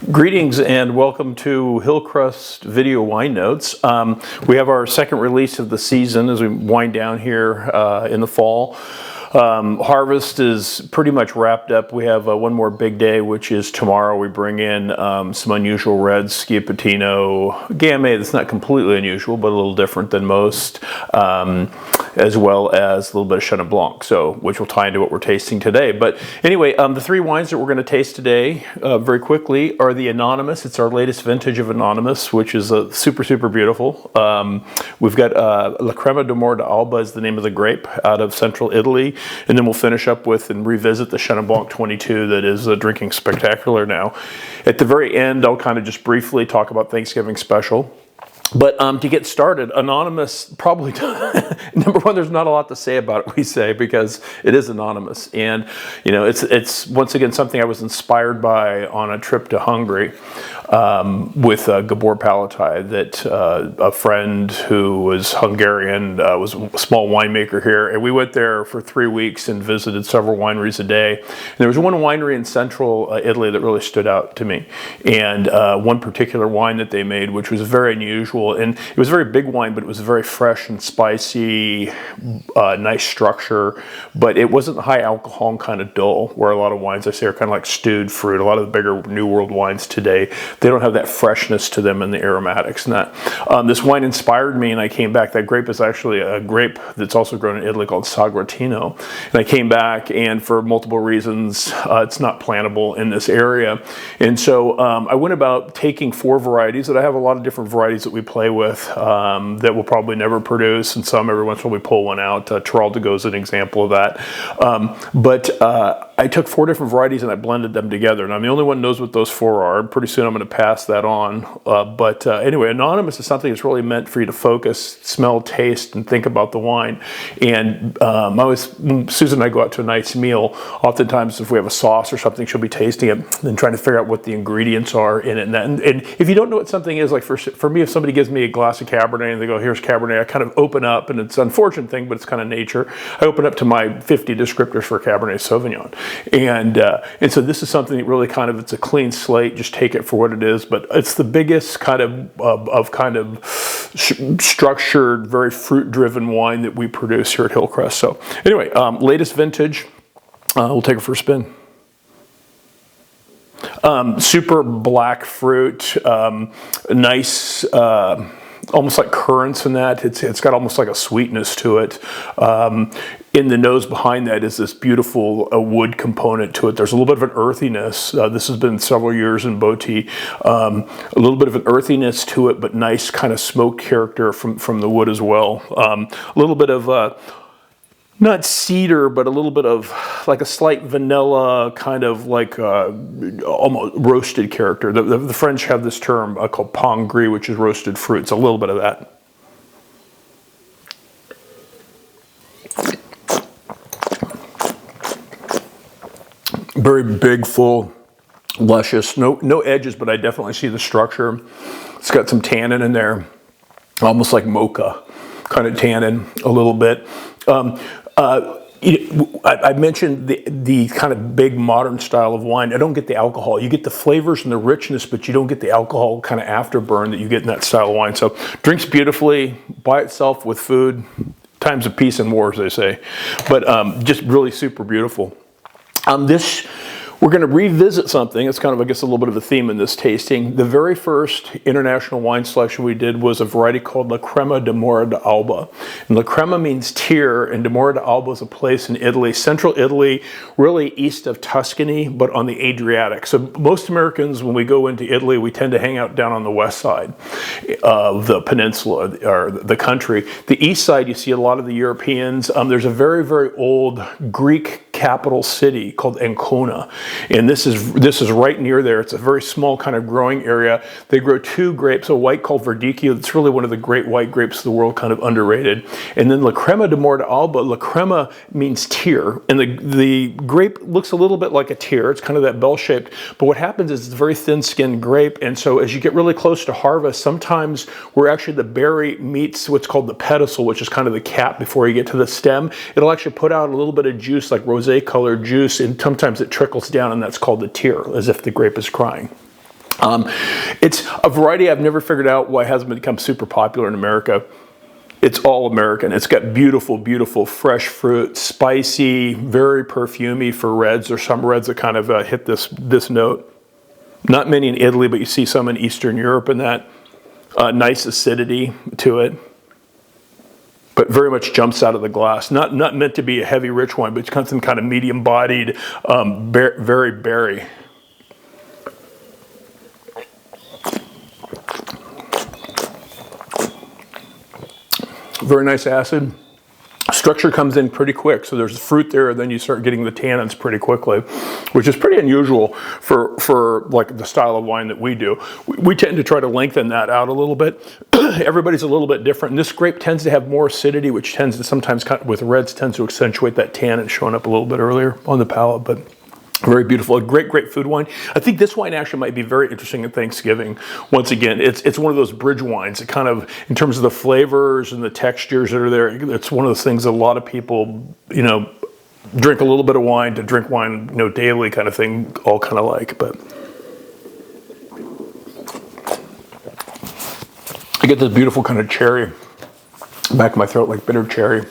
Greetings and welcome to HillCrest Video Wine Notes. We have our second release of the season as we wind down here in the fall. Harvest is pretty much wrapped up. We have one more big day, which is tomorrow. We bring in some unusual reds, Schiapettino, Gamay. That's not completely unusual, but a little different than most, as well as a little bit of Chenin Blanc, which will tie into what we're tasting today. But anyway, the three wines that we're going to taste today, very quickly, are the Anonymus. It's our latest vintage of Anonymus, which is super, super beautiful. We've got La Crema d'Alba is the name of the grape out of central Italy. And then we'll finish up with and revisit the Chenin Blanc 22 that is drinking spectacular now. At the very end, I'll kind of just briefly talk about Thanksgiving special. But to get started, Anonymous probably, number one, there's not a lot to say about it, we say, because it is anonymous. And, you know, it's once again something I was inspired by on a trip to Hungary with Gabor Palatai, that a friend who was Hungarian was a small winemaker here. And we went there for 3 weeks and visited several wineries a day. And there was one winery in central Italy that really stood out to me. And one particular wine that they made, which was very unusual. And it was a very big wine, but it was very fresh and spicy, nice structure, but it wasn't high alcohol and kind of dull, where a lot of wines I say are kind of like stewed fruit. A lot of the bigger New World wines today, they don't have that freshness to them and the aromatics and that. This wine inspired me, and I came back. That grape is actually a grape that's also grown in Italy called Sagratino. And I came back, and for multiple reasons, it's not plantable in this area. And so I went about taking 4 varieties, that I have a lot of different varieties that we play with that we'll probably never produce, and some every once in a while we pull one out. Tiraldigo is an example of that. But I took 4 different varieties and I blended them together. And I'm the only one who knows what those 4 are. Pretty soon I'm going to pass that on. But anyway, Anonymous is something that's really meant for you to focus, smell, taste, and think about the wine. And when Susan and I go out to a nice meal, oftentimes if we have a sauce or something, she'll be tasting it and trying to figure out what the ingredients are in it. And if you don't know what something is, like for me, if somebody gives me a glass of Cabernet and they go, here's Cabernet, I kind of open up, and it's an unfortunate thing, but it's kind of nature. I open up to my 50 descriptors for Cabernet Sauvignon. And so this is something that really kind of, it's a clean slate, just take it for what it is, but it's the biggest kind of structured, very fruit-driven wine that we produce here at HillCrest. So anyway, latest vintage, we'll take it for a spin. Super black fruit, nice, almost like currants in that. It's got almost like a sweetness to it. In the nose behind that is this beautiful wood component to it. There's a little bit of an earthiness. This has been several years in Boti. A little bit of an earthiness to it, but nice kind of smoke character from the wood as well. A little bit of not cedar, but a little bit of like a slight vanilla, kind of like almost roasted character. The French have this term called pain gris, which is roasted fruit. It's a little bit of that. Very big, full, luscious. No edges, but I definitely see the structure. It's got some tannin in there, almost like mocha kind of tannin a little bit. I mentioned the kind of big modern style of wine. I don't get the alcohol. You get the flavors and the richness, but you don't get the alcohol kind of afterburn that you get in that style of wine. So drinks beautifully by itself with food. Times of peace and war, as they say. But just really super beautiful. We're going to revisit something. It's kind of, I guess, a little bit of a theme in this tasting. The very first international wine selection we did was a variety called La Crema d'Alba. And La Crema means tear, and d'Alba is a place in Italy, central Italy, really east of Tuscany, but on the Adriatic. So most Americans, when we go into Italy, we tend to hang out down on the west side of the peninsula, or the country. The east side, you see a lot of the Europeans. There's a very, very old Greek capital city called Ancona. And this is right near there. It's a very small kind of growing area. They grow 2 grapes, a white called Verdicchio. That's really one of the great white grapes of the world, kind of underrated. And then La Crema d'Alba. La Crema means tear. And the grape looks a little bit like a tear. It's kind of that bell-shaped. But what happens is it's a very thin-skinned grape. And so as you get really close to harvest, sometimes where actually the berry meets what's called the pedicel, which is kind of the cap before you get to the stem, it'll actually put out a little bit of juice, like rosé colored juice, and sometimes it trickles down, and that's called the tear, as if the grape is crying. It's a variety I've never figured out why it hasn't become super popular in America. It's all American. It's got beautiful, beautiful fresh fruit, spicy, very perfumey for reds. There's some reds that kind of hit this note. Not many in Italy, but you see some in Eastern Europe and that. Nice acidity to it. But very much jumps out of the glass. Not meant to be a heavy, rich wine, but it's kind of medium-bodied, very berry. Very nice acid. Structure comes in pretty quick, so there's fruit there, and then you start getting the tannins pretty quickly, which is pretty unusual for like the style of wine that we do. We tend to try to lengthen that out a little bit. Everybody's a little bit different, and this grape tends to have more acidity, which tends to sometimes, with reds, tends to accentuate that tannin showing up a little bit earlier on the palate, but very beautiful, a great food wine. I think this wine actually might be very interesting at Thanksgiving. Once again, it's one of those bridge wines. It kind of, in terms of the flavors and the textures that are there, it's one of those things that a lot of people, drink a little bit of wine to drink wine, daily kind of thing, all kind of like. But I get this beautiful kind of cherry back of my throat, like bitter cherry.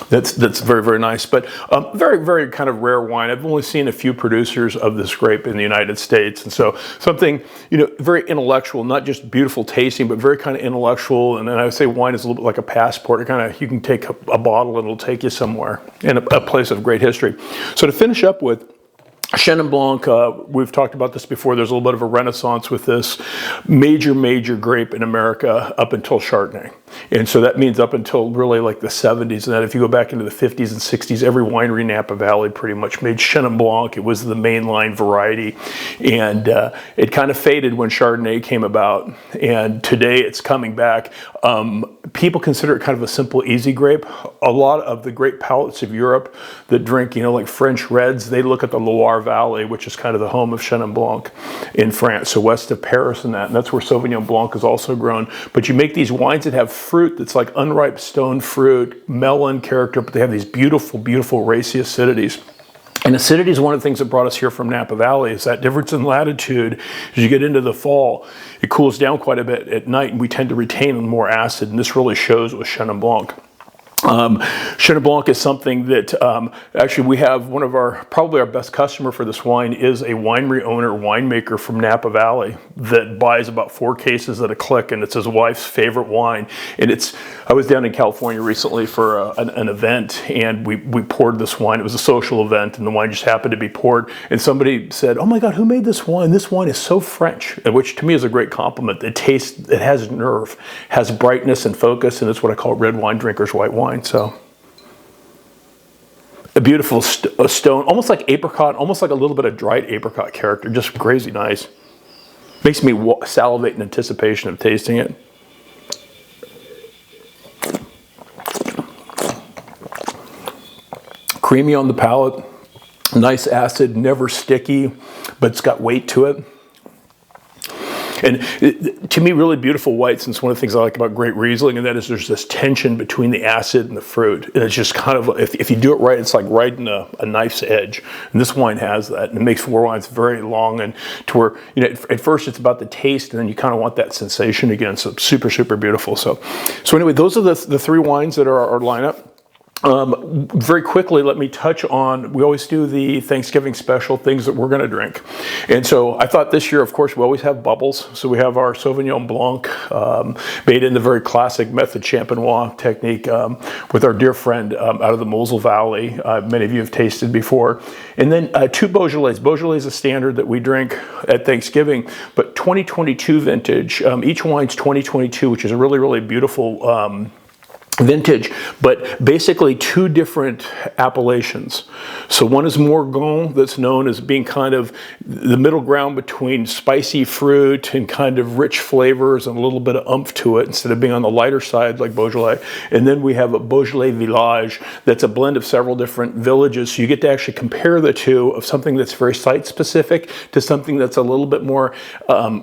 That's very, very nice, but very, very kind of rare wine. I've only seen a few producers of this grape in the United States, and so something, very intellectual, not just beautiful tasting, but very kind of intellectual. And then I would say wine is a little bit like a passport. You can take a bottle and it'll take you somewhere in a place of great history. So to finish up with Chenin Blanc, we've talked about this before. There's a little bit of a renaissance with this major grape in America up until Chardonnay. And so that means up until really like the 70s. And then if you go back into the 50s and 60s, every winery in Napa Valley pretty much made Chenin Blanc. It was the mainline variety. And it kind of faded when Chardonnay came about. And today it's coming back. People consider it kind of a simple, easy grape. A lot of the great palates of Europe that drink, like French reds, they look at the Loire Valley, which is kind of the home of Chenin Blanc in France, so west of Paris and that's where Sauvignon Blanc is also grown. But you make these wines that have fruit that's like unripe stone fruit, melon character, but they have these beautiful, beautiful racy acidities. And acidity is one of the things that brought us here from Napa Valley, is that difference in latitude. As you get into the fall, it cools down quite a bit at night, and we tend to retain more acid, and this really shows with Chenin Blanc. Chenin Blanc is something that actually we have probably our best customer for this wine is a winery owner, winemaker from Napa Valley that buys about 4 cases at a click, and it's his wife's favorite wine. And I was down in California recently for an event, and we poured this wine. It was a social event, and the wine just happened to be poured. And somebody said, "Oh my God, who made this wine? This wine is so French," which to me is a great compliment. It has nerve, has brightness and focus, and it's what I call red wine drinkers white wine. So a beautiful stone, almost like apricot, almost like a little bit of dried apricot character, just crazy nice. Makes me salivate in anticipation of tasting it. Creamy on the palate, nice acid, never sticky, but it's got weight to it. And to me, really beautiful whites, and it's one of the things I like about great Riesling, and that is there's this tension between the acid and the fruit. And it's just kind of, if you do it right, it's like riding a knife's edge. And this wine has that, and it makes 4 wines very long, and to where, at first it's about the taste, and then you kind of want that sensation again. So super, super beautiful. So anyway, those are the 3 wines that are our lineup. Very quickly, let me touch on, we always do the Thanksgiving special, things that we're going to drink. And so I thought this year, of course, we always have bubbles. So we have our Sauvignon Blanc, made in the very classic method Champenois technique, with our dear friend out of the Moselle Valley. Many of you have tasted before. And then 2 Beaujolais. Beaujolais is a standard that we drink at Thanksgiving, but 2022 vintage. Each wine's 2022, which is a really, really beautiful vintage, but basically 2 different appellations. So one is Morgon, that's known as being kind of the middle ground between spicy fruit and kind of rich flavors and a little bit of oomph to it, instead of being on the lighter side like Beaujolais. And then we have a Beaujolais Village that's a blend of several different villages. So you get to actually compare the 2 of something that's very site specific to something that's a little bit more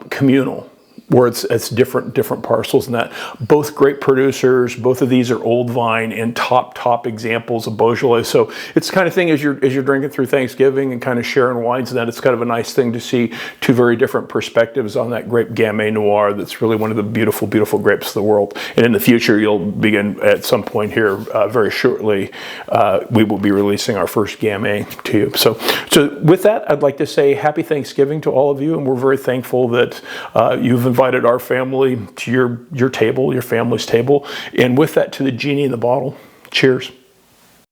communal. where it's different parcels and that. Both great producers. Both of these are old vine and top examples of Beaujolais. So it's the kind of thing as you're drinking through Thanksgiving and kind of sharing wines and that, it's kind of a nice thing to see two very different perspectives on that grape Gamay Noir. That's really one of the beautiful grapes of the world. And in the future, you'll begin at some point here very shortly. We will be releasing our first Gamay to you. So with that, I'd like to say happy Thanksgiving to all of you, and we're very thankful that you've invited our family to your table, your family's table, and with that to the Genie in the bottle. Cheers.